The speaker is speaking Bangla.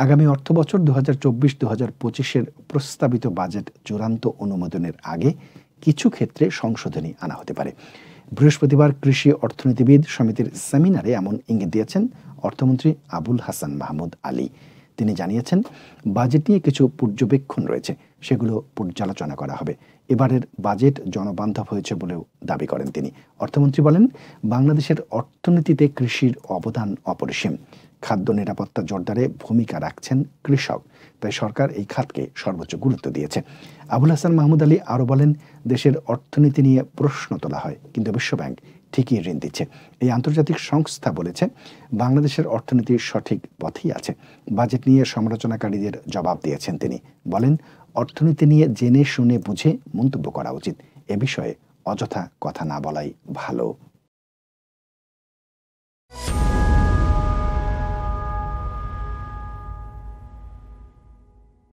আগামী অর্থবছর 2024-2025-এর প্রস্তাবিত বাজেট চূড়ান্ত অনুমোদনের আগে কিছু ক্ষেত্রে সংশোধনী আনা হতে পারে। বৃহস্পতিবার কৃষি অর্থনীতিবিদ সমিতির সেমিনারে এমন ইঙ্গিত দিয়েছেন অর্থমন্ত্রী আবুল হাসান মাহমুদ আলী। তিনি জানিয়েছেন, বাজেট নিয়ে কিছু পর্যবেক্ষণ রয়েছে, সেগুলো পর্যালোচনা করা হবে। এবারের বাজেট জনবান্ধব হয়েছে বলেও দাবি করেন তিনি। অর্থমন্ত্রী বলেন, বাংলাদেশের অর্থনীতিতে কৃষির অবদান অপরিসীম। খাদ্য নিরাপত্তা জোরদারে ভূমিকা রাখছেন কৃষক, তাই সরকার এই খাতকে সর্বোচ্চ গুরুত্ব দিয়েছে। আবুল হাসান মাহমুদ আলী আরও বলেন, দেশের অর্থনীতি নিয়ে প্রশ্ন তোলা হয়, কিন্তু বিশ্বব্যাংক ঠিকই ঋণ দিচ্ছে। এই আন্তর্জাতিক সংস্থা বলেছে, বাংলাদেশের অর্থনীতি সঠিক পথেই আছে। বাজেট নিয়ে সমালোচনাকারীদের জবাব দিয়েছেন তিনি। বলেন, অর্থনীতি নিয়ে জেনে শুনে বুঝে মন্তব্য করা উচিত। এ বিষয়ে অযথা কথা না বলাই ভালো।